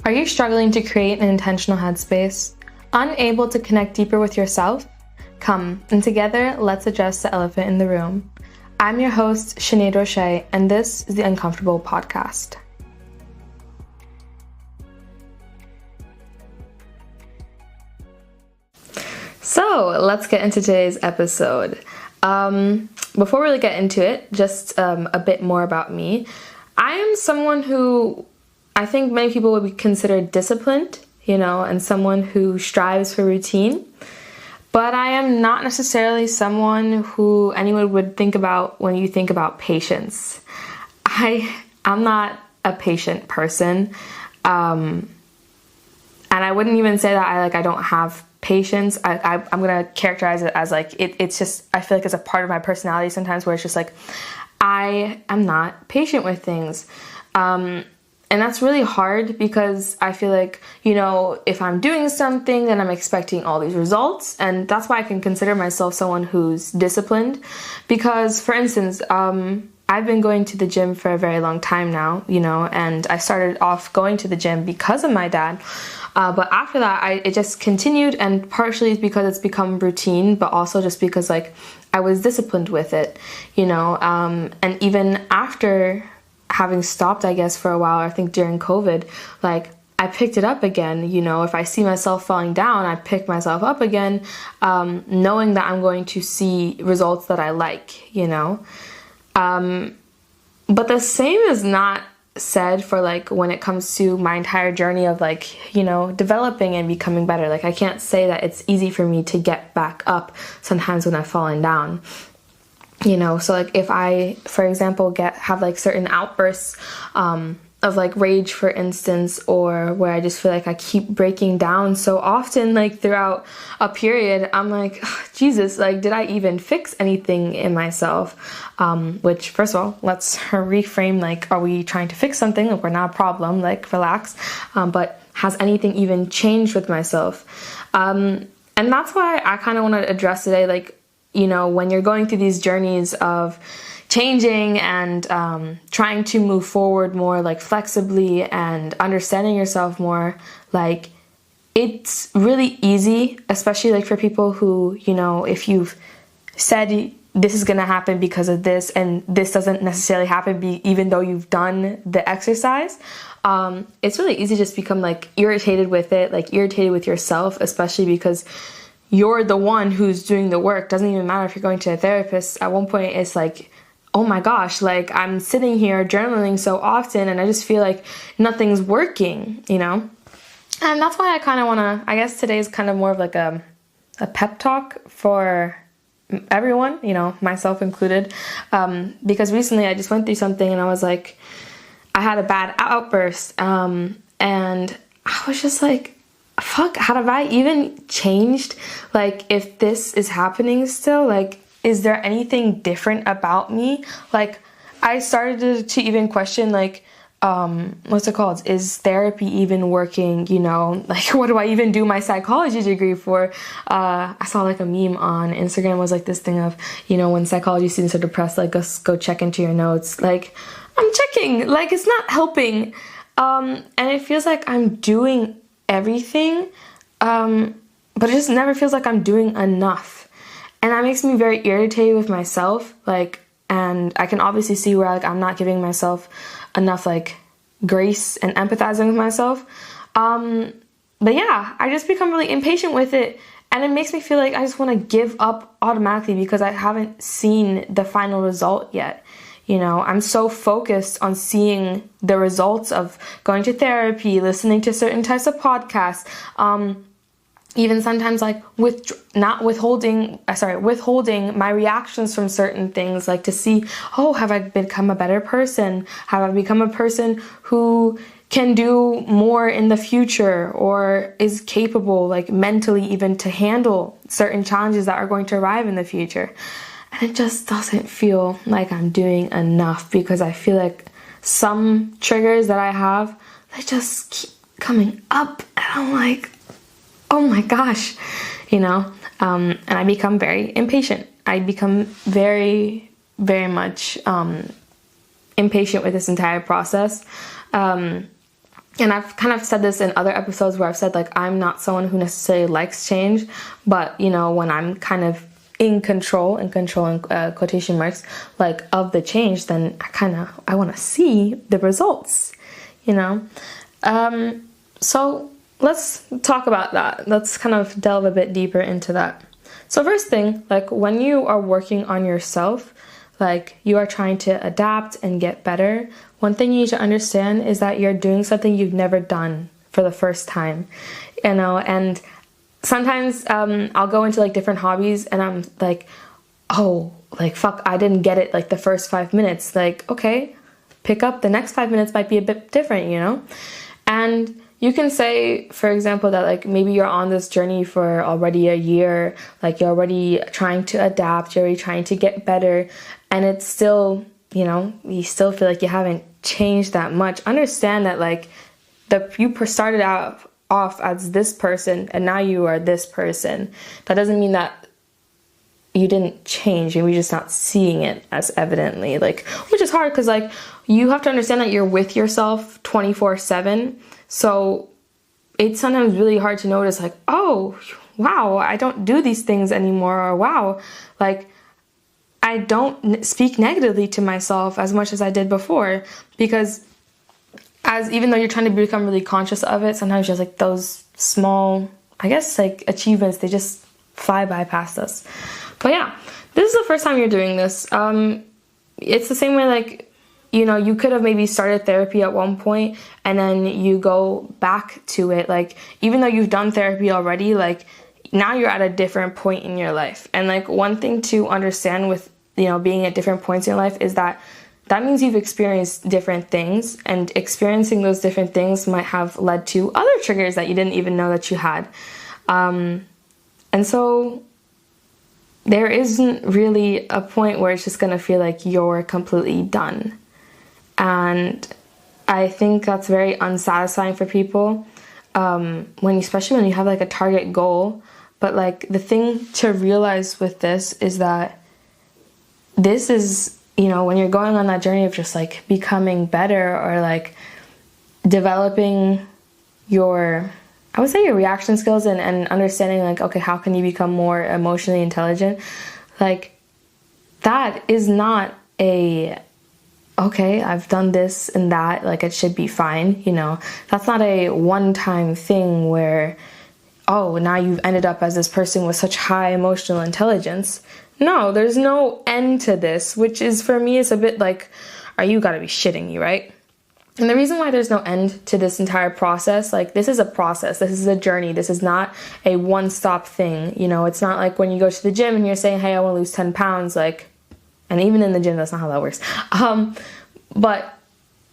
Are you struggling to create an intentional headspace? Unable to connect deeper with yourself? Come, and together, let's address the elephant in the room. I'm your host, Sinead Roche, and this is the Uncomfortable Podcast. So, let's get into today's episode. Before we really get into it, just a bit more about me. I am someone who I think many people would be considered disciplined, and someone who strives for routine. But I am not necessarily someone who anyone would think about when you think about patience. I'm not a patient person. And I wouldn't even say that I don't have patience. I'm going to characterize it as it's just, I feel like it's a part of my personality sometimes where it's just I am not patient with things. And that's really hard because I feel like, if I'm doing something, then I'm expecting all these results. And that's why I can consider myself someone who's disciplined. Because, for instance, I've been going to the gym for a very long time now, and I started off going to the gym because of my dad. But after that, it just continued, and partially it's because it's become routine, but also just because, I was disciplined with it, and even after having stopped, I guess, for a while, I think during COVID, I picked it up again. If I see myself falling down, I pick myself up again, knowing that I'm going to see results that I like, But the same is not said for when it comes to my entire journey of developing and becoming better. I can't say that it's easy for me to get back up sometimes when I've fallen down. So if I, for example, have certain outbursts of rage, for instance, or where I just feel I keep breaking down so often throughout a period, I'm Jesus, did I even fix anything in myself? Which, first of all, let's reframe, are we trying to fix something? We're not a problem, relax. But has anything even changed with myself? And that's why I kind of want to address today, when you're going through these journeys of changing and trying to move forward more flexibly and understanding yourself more, it's really easy, especially for people who, if you've said this is going to happen because of this and this doesn't necessarily happen even though you've done the exercise, it's really easy to just become irritated with it, irritated with yourself, especially because you're the one who's doing the work. Doesn't even matter if you're going to a therapist. At one point, it's oh my gosh, I'm sitting here journaling so often and I just feel nothing's working, And that's why I kind of want to, I guess today's kind of more of a pep talk for everyone, myself included. Because recently I just went through something and I was I had a bad outburst. And I was just fuck, have I even changed? If this is happening still, is there anything different about me? I started to even question, what's it called? Is therapy even working? What do I even do my psychology degree for? I saw a meme on Instagram was this thing of, when psychology students are depressed, go check into your notes. I'm checking, it's not helping. And it feels I'm doing everything, but it just never feels I'm doing enough, and that makes me very irritated with myself. And I can obviously see where I'm not giving myself enough grace and empathizing with myself. But yeah, I just become really impatient with it, and it makes me feel I just want to give up automatically because I haven't seen the final result yet. I'm so focused on seeing the results of going to therapy, listening to certain types of podcasts, even sometimes withholding my reactions from certain things, to see, have I become a better person? Have I become a person who can do more in the future or is capable, mentally even to handle certain challenges that are going to arrive in the future? And it just doesn't feel I'm doing enough because I feel some triggers that I have, they just keep coming up. And I'm oh my gosh, and I become very impatient. I become very, very much impatient with this entire process. and I've kind of said this in other episodes where I've said, like, I'm not someone who necessarily likes change, but, you know, when I'm kind of in control in quotation marks, like, of the change, then I want to see the results, you know? So let's talk about that. Let's kind of delve a bit deeper into that. So first thing, like, when you are working on yourself, like, you are trying to adapt and get better, one thing you need to understand is that you're doing something you've never done for the first time, you know? And sometimes I'll go into, like, different hobbies and I'm like, oh, like, fuck, I didn't get it, like, the first 5 minutes. Like, okay, pick up, the next 5 minutes might be a bit different, you know? And you can say, for example, that, like, maybe you're on this journey for already a year, like, you're already trying to adapt, you're already trying to get better, and it's still, you know, you still feel like you haven't changed that much. Understand that, like, you started off as this person and now you are this person. That doesn't mean that you didn't change, and we're just not seeing it as evidently, like, which is hard because, like, you have to understand that you're with yourself 24/7. So it's sometimes really hard to notice, like, oh, wow, I don't do these things anymore, or wow, like, I don't speak negatively to myself as much as I did before, because even though you're trying to become really conscious of it, sometimes just, like, those small, I guess, like, achievements, they just fly by past us. But yeah, this is the first time you're doing this. It's the same way, like, you know, you could have maybe started therapy at one point and then you go back to it. Like, even though you've done therapy already, like, now you're at a different point in your life. And, like, one thing to understand with, you know, being at different points in your life is that means you've experienced different things, and experiencing those different things might have led to other triggers that you didn't even know that you had. And so there isn't really a point where it's just going to feel like you're completely done. And I think that's very unsatisfying for people, especially when you have, like, a target goal. But, like, the thing to realize with this is that this is, you know, when you're going on that journey of just, like, becoming better, or, like, developing your, I would say, your reaction skills and understanding, like, okay, how can you become more emotionally intelligent? Like, that is not okay, I've done this and that, like, it should be fine, you know? That's not a one-time thing where, oh, now you've ended up as this person with such high emotional intelligence. No, there's no end to this, which is, for me, is a bit like, you gotta be shitting me, right? And the reason why there's no end to this entire process, like, this is a process, this is a journey, this is not a one-stop thing, you know? It's not like when you go to the gym and you're saying, hey, I want to lose 10 pounds, like, and even in the gym, that's not how that works. But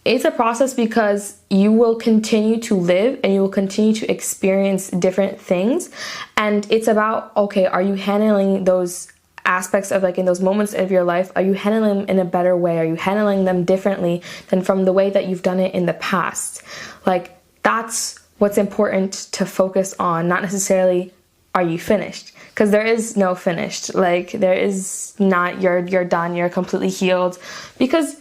it's a process, because you will continue to live and you will continue to experience different things. And it's about, okay, are you handling those aspects of, like, in those moments of your life, are you handling them in a better way? Are you handling them differently than from the way that you've done it in the past? Like, that's what's important to focus on, not necessarily, are you finished? Because there is no finished. Like, there is not, you're done, you're completely healed, because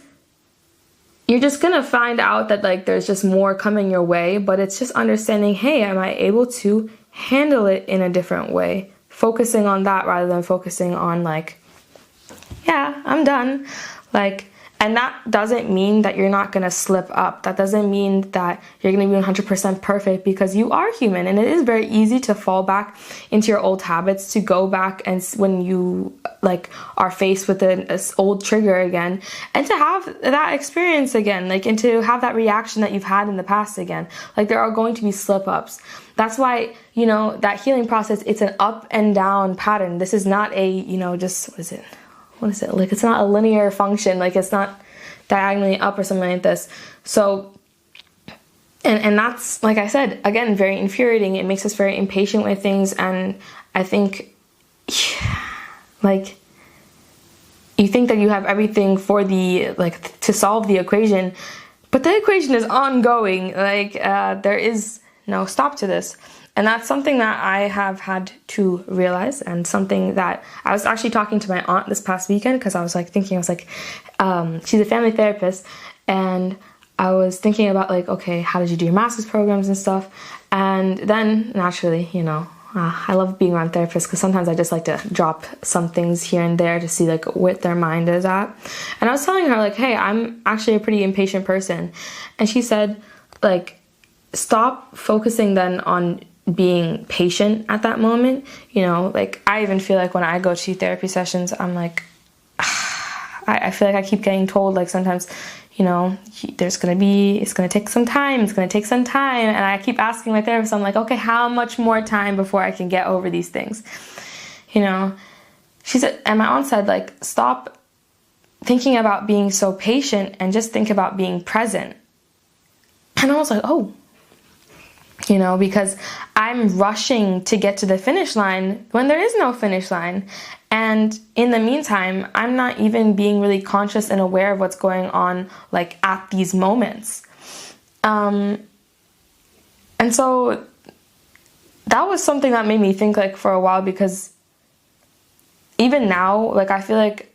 you're just gonna find out that, like, there's just more coming your way. But it's just understanding, hey, am I able to handle it in a different way? Focusing on that rather than focusing on, like, yeah, I'm done. Like, and that doesn't mean that you're not gonna slip up. That doesn't mean that you're gonna be 100% perfect, because you are human, and it is very easy to fall back into your old habits, to go back and when you, like, are faced with an old trigger again, and to have that experience again, like, and to have that reaction that you've had in the past again. Like, there are going to be slip ups. That's why, you know, that healing process, it's an up and down pattern. This is not a, you know, just, what is it? Like, it's not a linear function. Like, it's not diagonally up or something like this. So, and that's, like I said, again, very infuriating. It makes us very impatient with things. And I think, like, you think that you have everything for to solve the equation, but the equation is ongoing. Like, there is no stop to this. And that's something that I have had to realize, and something that I was actually talking to my aunt this past weekend, because I was like, she's a family therapist, and I was thinking about like, okay, how did you do your master's programs and stuff? And then naturally, I love being around therapists because sometimes I just like to drop some things here and there to see like what their mind is at. And I was telling her like, hey, I'm actually a pretty impatient person. And she said like, stop focusing then on being patient at that moment. Like I even feel like when I go to therapy sessions, I'm like, I feel like I keep getting told like sometimes, it's going to take some time. And I keep asking my therapist, I'm like, okay, how much more time before I can get over these things? She said, and my aunt said, like, stop thinking about being so patient and just think about being present. And I was like, oh, because I'm rushing to get to the finish line when there is no finish line. And in the meantime, I'm not even being really conscious and aware of what's going on, like, at these moments. And so that was something that made me think, like, for a while, because even now, like, I feel like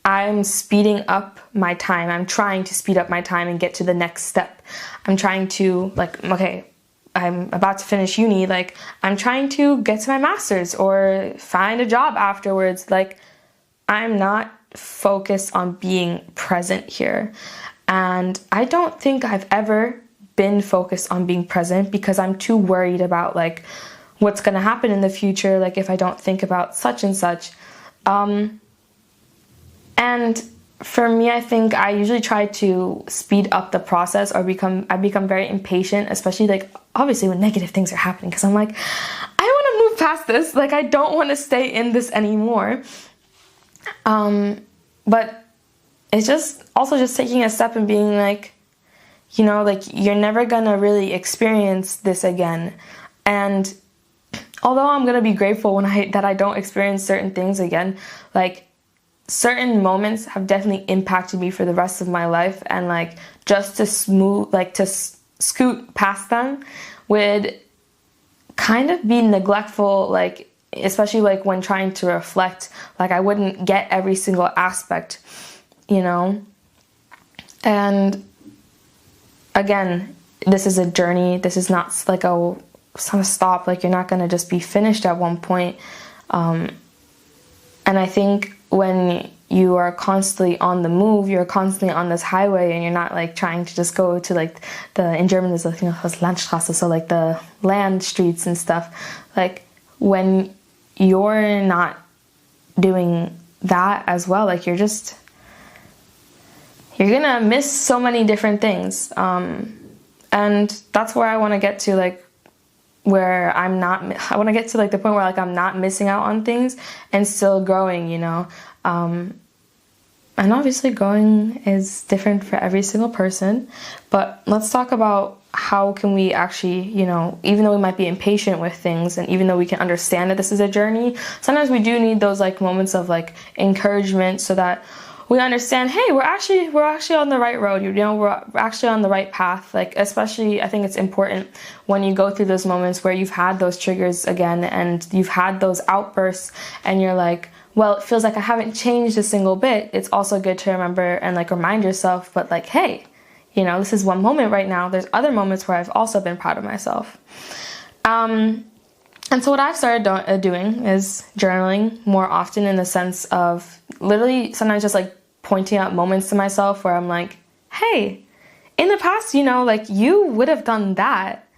I'm speeding up my time. I'm trying to speed up my time and get to the next step. I'm trying to, like, okay, I'm about to finish uni, like, I'm trying to get to my master's or find a job afterwards. Like, I'm not focused on being present here. And I don't think I've ever been focused on being present because I'm too worried about, like, what's going to happen in the future, like, if I don't think about such and such. And for me, I think I usually try to speed up the process, or I become very impatient, especially like obviously when negative things are happening, because I'm like, I want to move past this. Like, I don't want to stay in this anymore. But it's just also just taking a step and being like, like, you're never gonna really experience this again. And although I'm gonna be grateful that I don't experience certain things again, like, certain moments have definitely impacted me for the rest of my life, and like just to scoot past them would kind of be neglectful, like, especially like when trying to reflect, like, I wouldn't get every single aspect, and again, this is a journey. This is not like it's not a stop. Like, you're not going to just be finished at one point. And I think when you are constantly on the move, you're constantly on this highway, and you're not like trying to just go to like in German there's like, Landstraße, so like the land streets and stuff. Like, when you're not doing that as well, like, you're gonna miss so many different things. And that's where I want to get to, like, where I want to get to like the point where like I'm not missing out on things and still growing, and obviously growing is different for every single person. But let's talk about how can we actually, even though we might be impatient with things, and even though we can understand that this is a journey, sometimes we do need those like moments of like encouragement so that we understand, hey, we're actually on the right road, we're actually on the right path. Like, especially I think it's important when you go through those moments where you've had those triggers again and you've had those outbursts and you're like, well, it feels like I haven't changed a single bit. It's also good to remember and like remind yourself, but like, hey, this is one moment right now. There's other moments where I've also been proud of myself. And so what I've started doing is journaling more often, in the sense of literally sometimes just like pointing out moments to myself where I'm like, hey, in the past, like, you would have done that.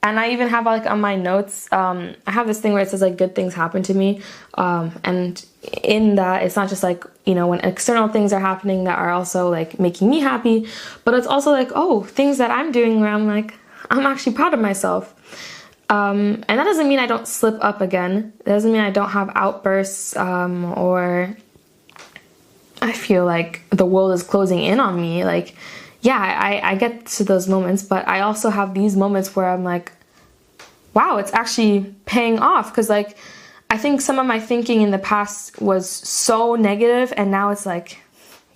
And I even have like on my notes, I have this thing where it says like good things happen to me. And in that, it's not just like, when external things are happening that are also like making me happy, but it's also like, oh, things that I'm doing where I'm like, I'm actually proud of myself. And that doesn't mean I don't slip up again. It doesn't mean I don't have outbursts, or I feel like the world is closing in on me. Like, yeah, I get to those moments, but I also have these moments where I'm like, wow, it's actually paying off. Because like, I think some of my thinking in the past was so negative, and now it's like,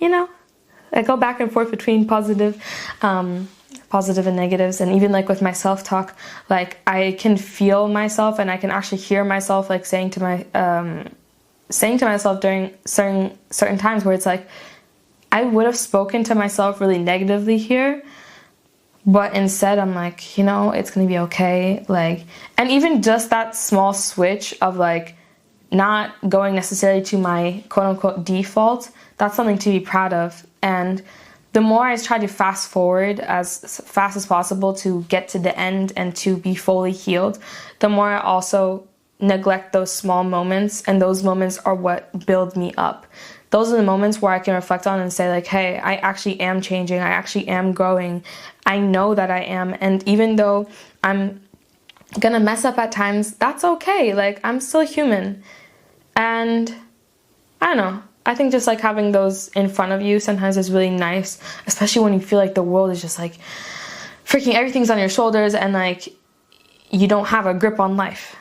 I go back and forth between positive and negatives. And even like with my self-talk, like, I can feel myself and I can actually hear myself like saying to myself during certain times where it's like, I would have spoken to myself really negatively here, but instead I'm like, you know, it's gonna be okay. Like, and even just that small switch of like not going necessarily to my quote unquote default, that's something to be proud of. And the more I try to fast forward as fast as possible to get to the end and to be fully healed, the more I also neglect those small moments, and those moments are what build me up. Those are the moments where I can reflect on and say like, hey, I actually am changing. I actually am growing. I know that I am. And even though I'm gonna mess up at times, that's okay. Like, I'm still human. And I don't know. I think just like having those in front of you sometimes is really nice, especially when you feel like the world is just like freaking everything's on your shoulders and like you don't have a grip on life.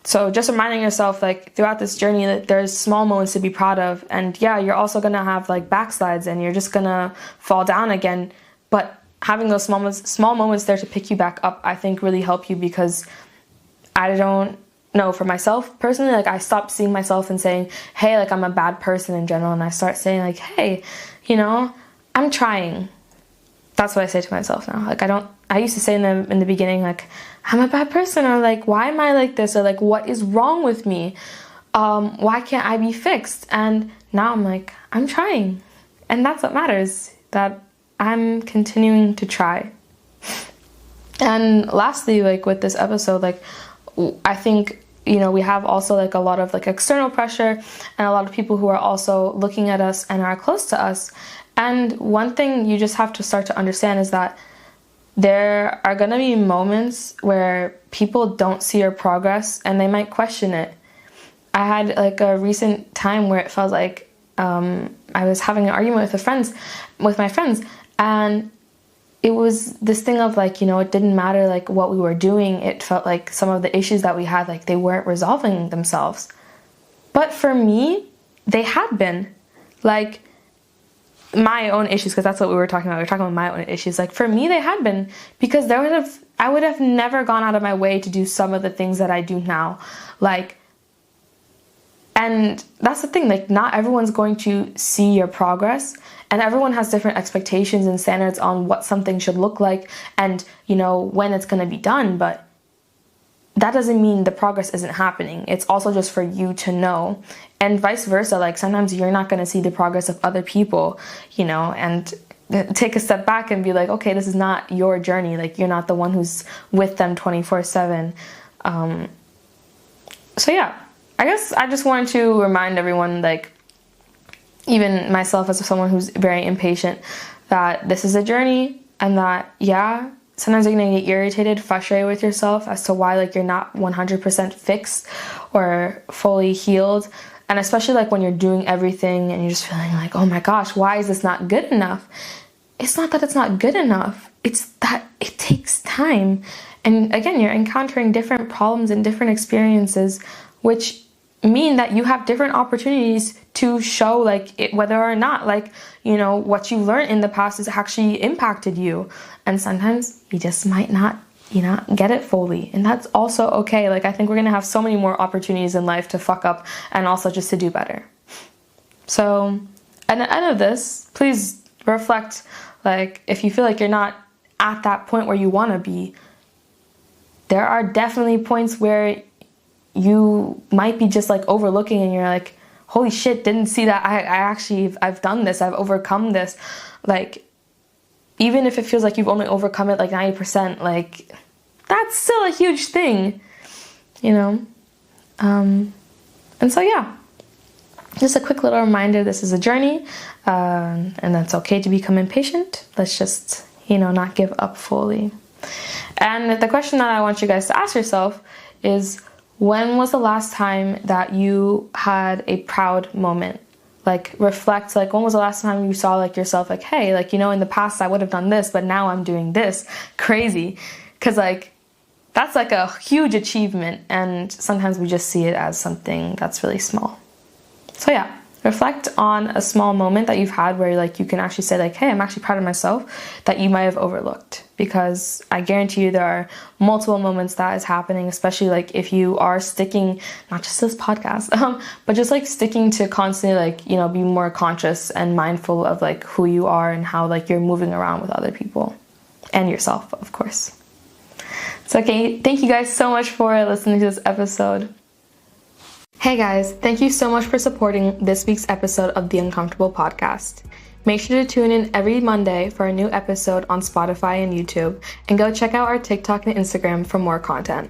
So just reminding yourself like throughout this journey that there's small moments to be proud of. And yeah, you're also going to have like backslides and you're just going to fall down again. But having those small moments there to pick you back up, I think really help you, because I don't know, for myself personally, like I stopped seeing myself and saying, hey, like I'm a bad person in general. And I start saying like, hey, you know, I'm trying. That's what I say to myself now. Like I used to say in the beginning, like, I'm a bad person, or like, why am I like this? Or like, what is wrong with me? Why can't I be fixed? And now I'm like, I'm trying. And that's what matters, that I'm continuing to try. And lastly, like with this episode, like I think, you know, we have also like a lot of like external pressure and a lot of people who are also looking at us and are close to us. And one thing you just have to start to understand is that there are going to be moments where people don't see your progress and they might question it. I had like a recent time where it felt like I was having an argument with my friends, and it was this thing of like, you know, it didn't matter like what we were doing. It felt like some of the issues that we had, like they weren't resolving themselves. But for me, they had been. Like my own issues, because that's what we were talking about. We were talking about my own issues. Like for me, they had been, because I would have never gone out of my way to do some of the things that I do now. Like, and that's the thing, like not everyone's going to see your progress, and everyone has different expectations and standards on what something should look like and, you know, when it's going to be done. But that doesn't mean the progress isn't happening. It's also just for you to know, and vice versa. Like sometimes you're not going to see the progress of other people, you know, and take a step back and be like, okay, this is not your journey. Like you're not the one who's with them 24/7. So yeah, I guess I just wanted to remind everyone, like even myself as someone who's very impatient, that this is a journey, and that, yeah, sometimes you're going to get irritated, frustrated with yourself as to why like you're not 100% fixed or fully healed. And especially like when you're doing everything and you're just feeling like, oh my gosh, why is this not good enough? It's not that it's not good enough. It's that it takes time. And again, you're encountering different problems and different experiences, which mean that you have different opportunities to show like it, whether or not like, you know, what you learned in the past has actually impacted you. And sometimes you just might not, you know, get it fully, and that's also okay. Like I think we're gonna have so many more opportunities in life to fuck up and also just to do better. So at the end of this, please reflect, like if you feel like you're not at that point where you want to be, there are definitely points where you might be just like overlooking and you're like, holy shit, didn't see that I've done this, I've overcome this. Like even if it feels like you've only overcome it like 90%, like that's still a huge thing, you know. And so yeah, just a quick little reminder, this is a journey, and that's okay to become impatient. Let's just, you know, not give up fully. And the question that I want you guys to ask yourself is, when was the last time that you had a proud moment? Like reflect, like when was the last time you saw like yourself like, hey, like, you know, in the past I would have done this, but now I'm doing this. Crazy. Because like that's like a huge achievement, and sometimes we just see it as something that's really small. So yeah, Reflect on a small moment that you've had where like you can actually say like, hey, I'm actually proud of myself, that you might have overlooked, because I guarantee you there are multiple moments that is happening, especially like if you are sticking, not just this podcast, but just like sticking to constantly like, you know, be more conscious and mindful of like who you are and how like you're moving around with other people and yourself, of course. So okay, thank you guys so much for listening to this episode. Hey guys, thank you so much for supporting this week's episode of the Uncomfortable Podcast. Make sure to tune in every Monday for a new episode on Spotify and YouTube, and go check out our TikTok and Instagram for more content.